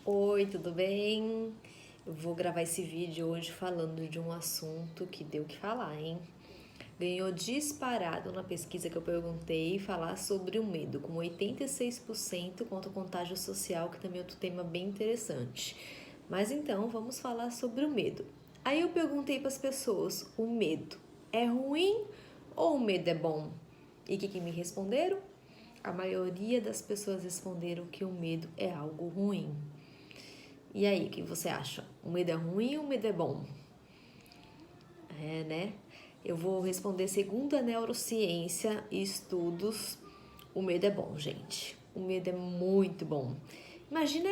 Oi, tudo bem? Eu vou gravar esse vídeo hoje falando de um assunto que deu o que falar, hein? Ganhou disparado na pesquisa que eu perguntei falar sobre o medo, com 86% contra o contágio social, que também é outro tema bem interessante. Mas então, vamos falar sobre o medo. Aí eu perguntei para as pessoas, o medo é ruim ou o medo é bom? E o que me responderam? A maioria das pessoas responderam que o medo é algo ruim. E aí, o que você acha? O medo é ruim ou o medo é bom? Né? Eu vou responder segundo a neurociência e estudos, o medo é bom, gente. O medo é muito bom. Imagina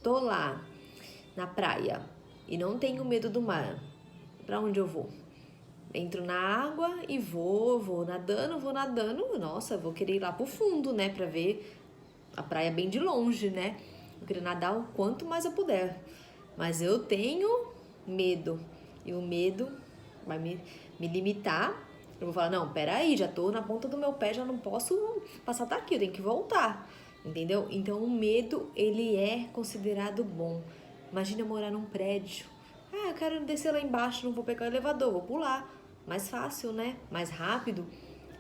tô lá na praia e não tenho medo do mar. Para onde eu vou? Entro na água e vou nadando. Nossa, vou querer ir lá pro fundo, né, para ver a praia bem de longe, né? Eu queria nadar o quanto mais eu puder. Mas eu tenho medo. E o medo vai me limitar. Eu vou falar, não, peraí, já tô na ponta do meu pé, já não posso passar daqui, eu tenho que voltar. Entendeu? Então o medo, ele é considerado bom. Imagina eu morar num prédio. Ah, eu quero descer lá embaixo, não vou pegar o elevador, vou pular. Mais fácil, né? Mais rápido.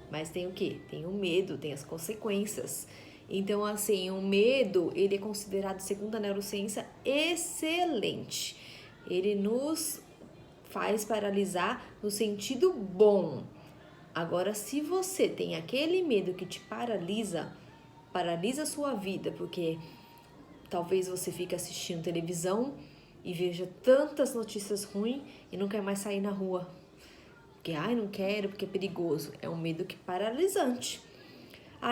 Mas tem o quê? Tem o medo, tem as consequências. Então, assim, o medo, ele é considerado, segundo a neurociência, excelente. Ele nos faz paralisar no sentido bom. Agora, se você tem aquele medo que te paralisa a sua vida, porque talvez você fique assistindo televisão e veja tantas notícias ruins e não quer mais sair na rua. Porque, não quero, porque é perigoso. É um medo que é paralisante.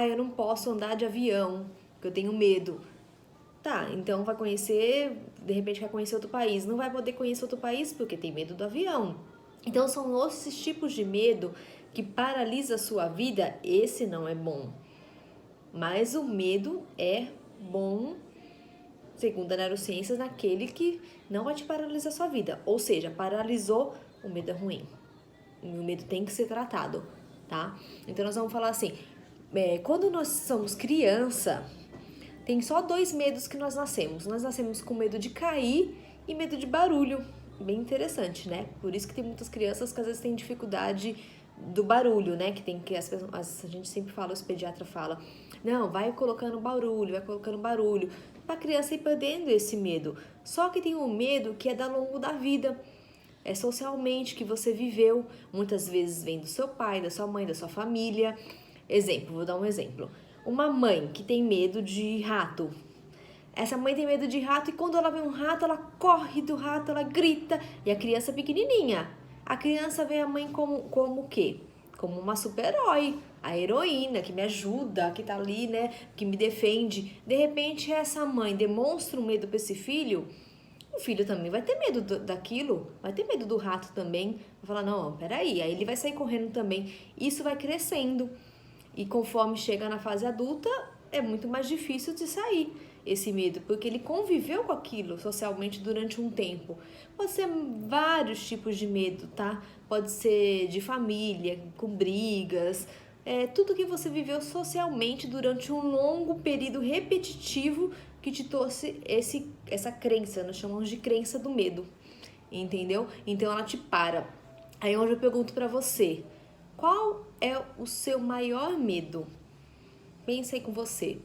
Eu não posso andar de avião, porque eu tenho medo. Tá, então vai conhecer, de repente vai conhecer outro país. Não vai poder conhecer outro país porque tem medo do avião. Então são esses tipos de medo que paralisa a sua vida. Esse não é bom. Mas o medo é bom, segundo a neurociência, naquele que não vai te paralisar a sua vida. Ou seja, paralisou, o medo é ruim. O medo tem que ser tratado, tá? Então nós vamos falar assim, quando nós somos criança, tem só dois medos que nós nascemos. Nós nascemos com medo de cair e medo de barulho. Bem interessante, né? Por isso que tem muitas crianças que às vezes têm dificuldade do barulho, né? Que tem que a gente sempre fala, os pediatras falam, não, vai colocando barulho, para a criança ir perdendo esse medo. Só que tem um medo que é ao longo da vida. É socialmente que você viveu, muitas vezes vem do seu pai, da sua mãe, da sua família. Exemplo, vou dar um exemplo. Uma mãe que tem medo de rato. Essa mãe tem medo de rato e quando ela vê um rato, ela corre do rato, ela grita. E a criança é pequenininha. A criança vê a mãe como o quê? Como uma super-herói, a heroína que me ajuda, que tá ali, né, que me defende. De repente, essa mãe demonstra um medo para esse filho, o filho também vai ter medo daquilo, vai ter medo do rato também. Vai falar, não, peraí, aí ele vai sair correndo também. Isso vai crescendo. E conforme chega na fase adulta, é muito mais difícil de sair esse medo, porque ele conviveu com aquilo socialmente durante um tempo. Pode ser vários tipos de medo, tá? Pode ser de família, com brigas, tudo que você viveu socialmente durante um longo período repetitivo que te trouxe essa crença, nós chamamos de crença do medo, entendeu? Então ela te para. Aí hoje eu pergunto pra você, qual é o seu maior medo? Pensa aí com você.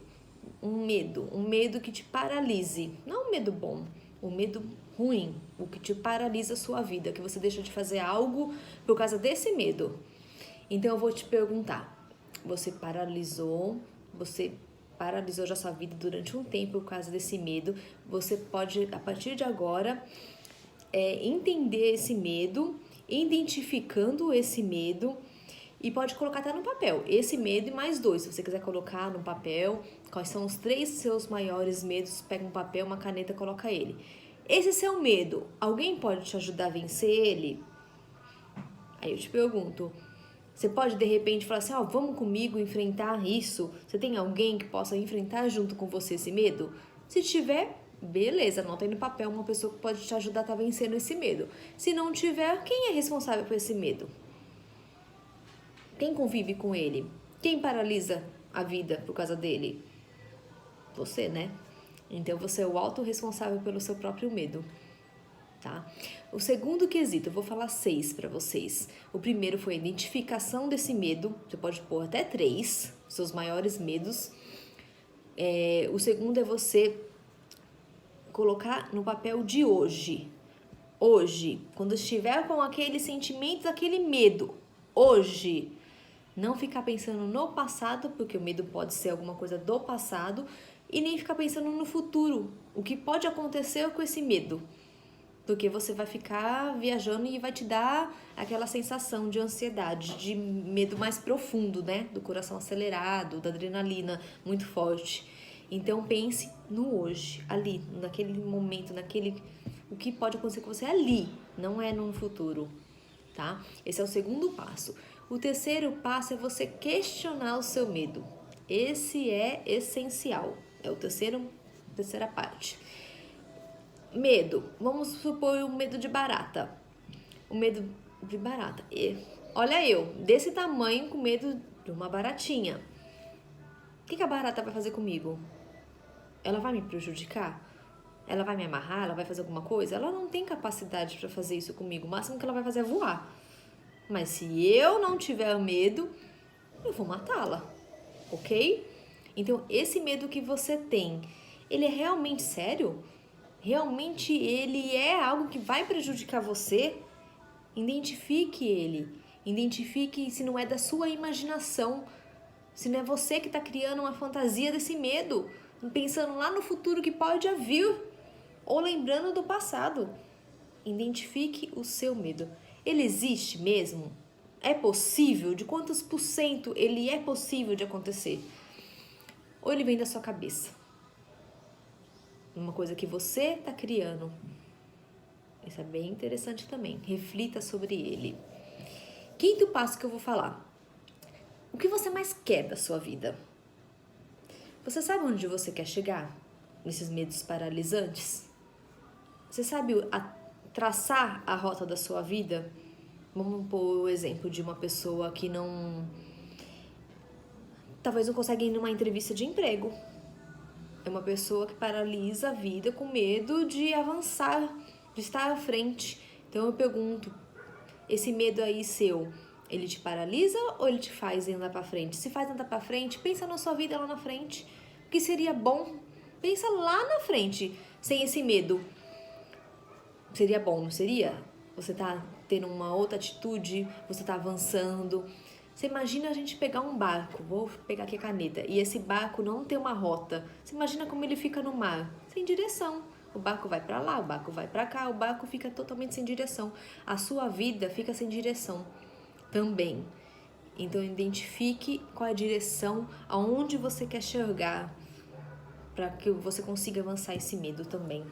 Um medo que te paralise. Não um medo bom, um medo ruim, o que te paralisa a sua vida, que você deixa de fazer algo por causa desse medo. Então eu vou te perguntar, você paralisou já sua vida durante um tempo por causa desse medo. Você pode, a partir de agora, entender esse medo, identificando esse medo, e pode colocar até no papel, esse medo e mais dois, se você quiser colocar no papel, quais são os 3 seus maiores medos, pega um papel, uma caneta, coloca ele. Esse seu medo, alguém pode te ajudar a vencer ele? Aí eu te pergunto, você pode de repente falar assim, vamos comigo enfrentar isso? Você tem alguém que possa enfrentar junto com você esse medo? Se tiver, beleza, anota aí no papel uma pessoa que pode te ajudar a estar vencendo esse medo. Se não tiver, quem é responsável por esse medo? Quem convive com ele? Quem paralisa a vida por causa dele? Você, né? Então, você é o autorresponsável pelo seu próprio medo, tá? O segundo quesito, eu vou falar 6 para vocês. O primeiro foi a identificação desse medo. Você pode pôr até 3, seus maiores medos. O segundo é você colocar no papel de hoje. Hoje, quando estiver com aquele sentimento, aquele medo, hoje, não ficar pensando no passado, porque o medo pode ser alguma coisa do passado, e nem ficar pensando no futuro, o que pode acontecer com esse medo. Porque você vai ficar viajando e vai te dar aquela sensação de ansiedade, de medo mais profundo, né? Do coração acelerado, da adrenalina muito forte. Então pense no hoje, ali, naquele momento, o que pode acontecer com você ali, não é no futuro, tá? Esse é o segundo passo. O terceiro passo é você questionar o seu medo. Esse é essencial. É terceira parte. Medo. Vamos supor o medo de barata. O medo de barata. Olha eu, desse tamanho, com medo de uma baratinha. O que a barata vai fazer comigo? Ela vai me prejudicar? Ela vai me amarrar? Ela vai fazer alguma coisa? Ela não tem capacidade para fazer isso comigo. O máximo que ela vai fazer é voar. Mas se eu não tiver medo, eu vou matá-la, ok? Então, esse medo que você tem, ele é realmente sério? Realmente ele é algo que vai prejudicar você? Identifique ele. Identifique se não é da sua imaginação, se não é você que está criando uma fantasia desse medo, pensando lá no futuro que pode vir, ou lembrando do passado. Identifique o seu medo. Ele existe mesmo? É possível? De quantos por cento ele é possível de acontecer? Ou ele vem da sua cabeça? Uma coisa que você está criando. Isso é bem interessante também. Reflita sobre ele. Quinto passo que eu vou falar. O que você mais quer da sua vida? Você sabe onde você quer chegar? Nesses medos paralisantes? Você sabe traçar a rota da sua vida? Vamos pôr o exemplo de uma pessoa que talvez não consegue ir numa entrevista de emprego. É uma pessoa que paralisa a vida com medo de avançar, de estar à frente. Então eu pergunto, esse medo aí seu, ele te paralisa ou ele te faz andar para frente? Se faz andar para frente, pensa na sua vida lá na frente. O que seria bom? Pensa lá na frente, sem esse medo. Seria bom, não seria? Você tá tendo uma outra atitude, você tá avançando. Você imagina a gente pegar um barco, vou pegar aqui a caneta, e esse barco não ter uma rota. Você imagina como ele fica no mar, sem direção. O barco vai para lá, o barco vai para cá, o barco fica totalmente sem direção. A sua vida fica sem direção também. Então identifique qual é a direção, aonde você quer chegar, para que você consiga avançar esse medo também,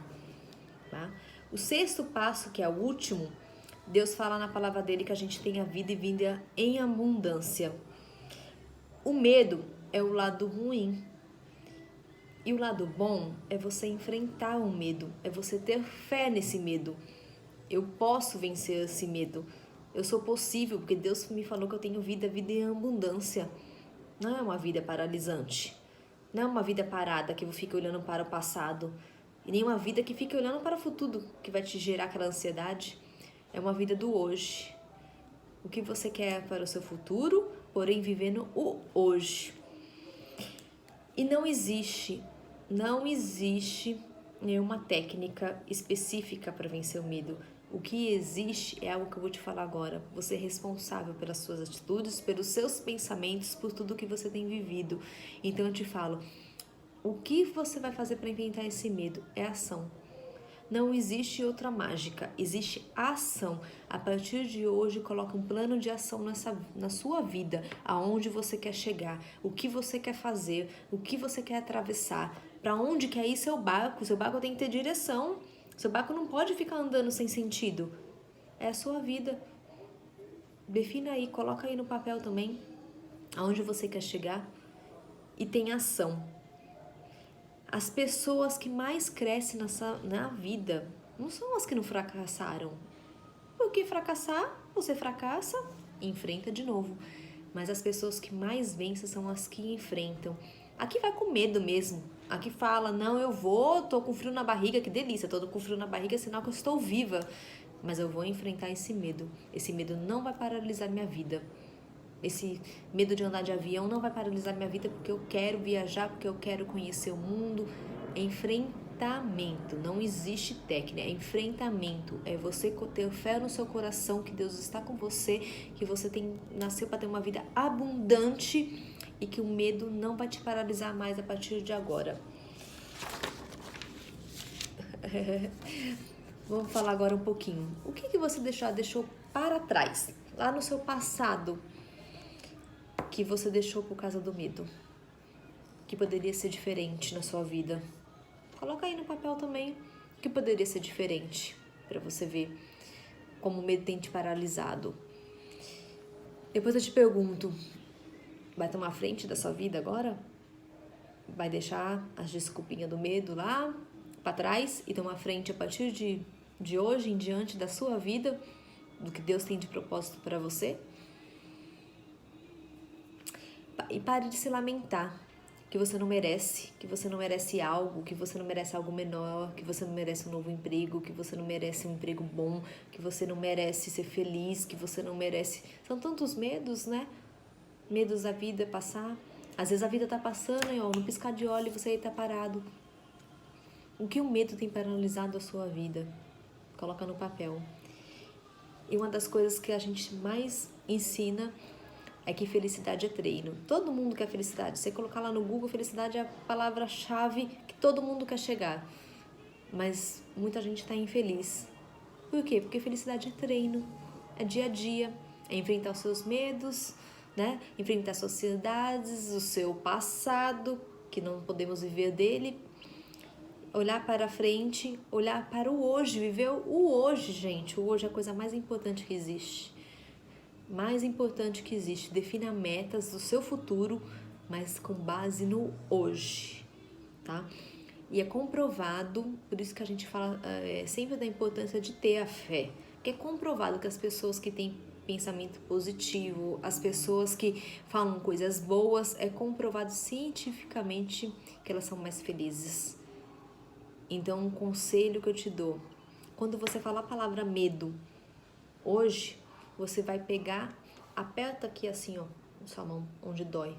tá? O sexto passo, que é o último, Deus fala na palavra dele que a gente tem a vida e vida em abundância. O medo é o lado ruim. E o lado bom é você enfrentar o medo, é você ter fé nesse medo. Eu posso vencer esse medo. Eu sou possível, porque Deus me falou que eu tenho vida em abundância. Não é uma vida paralisante. Não é uma vida parada que fica olhando para o passado. E nem uma vida que fica olhando para o futuro, que vai te gerar aquela ansiedade. É uma vida do hoje. O que você quer para o seu futuro, porém vivendo o hoje. E não existe nenhuma técnica específica para vencer o medo. O que existe é algo que eu vou te falar agora. Você é responsável pelas suas atitudes, pelos seus pensamentos, por tudo que você tem vivido. Então eu te falo, o que você vai fazer para enfrentar esse medo? É ação. Não existe outra mágica, existe ação. A partir de hoje, coloca um plano de ação na sua vida, aonde você quer chegar, o que você quer fazer, o que você quer atravessar, para onde quer ir seu barco. Seu barco tem que ter direção, seu barco não pode ficar andando sem sentido. É a sua vida. Defina aí, coloca aí no papel também, aonde você quer chegar e tem ação. As pessoas que mais crescem na vida não são as que não fracassaram. Porque fracassar, você fracassa e enfrenta de novo. Mas as pessoas que mais vencem são as que enfrentam. Aqui vai com medo mesmo. Aqui fala, não, eu vou, tô com frio na barriga, que delícia, tô com frio na barriga, é sinal que eu estou viva. Mas eu vou enfrentar esse medo. Esse medo não vai paralisar minha vida. Esse medo de andar de avião não vai paralisar minha vida, porque eu quero viajar, porque eu quero conhecer o mundo. Enfrentamento, não existe técnica, é enfrentamento. É você ter fé no seu coração que Deus está com você, que você nasceu para ter uma vida abundante e que o medo não vai te paralisar mais a partir de agora. Vamos falar agora um pouquinho. O que você deixou para trás, lá no seu passado, que você deixou por causa do medo, que poderia ser diferente na sua vida? Coloca aí no papel também o que poderia ser diferente, para você ver como o medo tem te paralisado. Depois eu te pergunto, vai tomar frente da sua vida agora? Vai deixar as desculpinhas do medo lá para trás e tomar frente a partir de hoje em diante da sua vida, do que Deus tem de propósito para você? E pare de se lamentar que você não merece algo, que você não merece algo menor, que você não merece um novo emprego, que você não merece um emprego bom, que você não merece ser feliz, que você não merece... São tantos medos, né? Medos da vida passar. Às vezes a vida tá passando e no piscar de olho você aí tá parado. O que o medo tem paralisado a sua vida? Coloca no papel. E uma das coisas que a gente mais ensina é que felicidade é treino. Todo mundo quer felicidade. Você colocar lá no Google, felicidade é a palavra-chave que todo mundo quer chegar. Mas muita gente está infeliz. Por quê? Porque felicidade é treino, é dia a dia, é enfrentar os seus medos, né? Enfrentar as suas ansiedades, o seu passado, que não podemos viver dele. Olhar para frente, olhar para o hoje, viver o hoje, gente. O hoje é a coisa mais importante que existe. Mais importante que existe. Defina metas do seu futuro, mas com base no hoje, tá? E é comprovado, por isso que a gente fala sempre da importância de ter a fé. Porque é comprovado que as pessoas que têm pensamento positivo, as pessoas que falam coisas boas, é comprovado cientificamente que elas são mais felizes. Então, um conselho que eu te dou, quando você falar a palavra medo, hoje, você vai pegar, aperta aqui assim, ó, na sua mão, onde dói,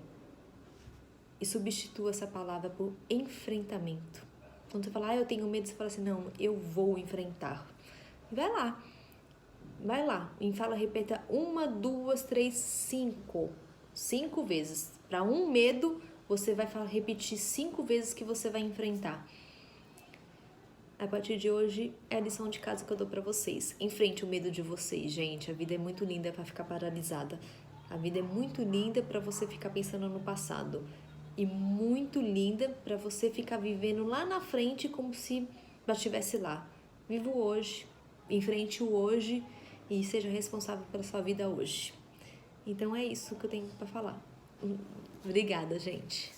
e substitua essa palavra por enfrentamento. Quando você falar, eu tenho medo, você fala assim, não, eu vou enfrentar. Vai lá, e fala, repita 1, 2, 3, 5. 5 vezes. Para um medo, você vai repetir 5 vezes que você vai enfrentar. A partir de hoje, é a lição de casa que eu dou pra vocês. Enfrente o medo de vocês, gente. A vida é muito linda pra ficar paralisada. A vida é muito linda pra você ficar pensando no passado. E muito linda pra você ficar vivendo lá na frente como se já estivesse lá. Viva o hoje, enfrente o hoje e seja responsável pela sua vida hoje. Então é isso que eu tenho pra falar. Obrigada, gente.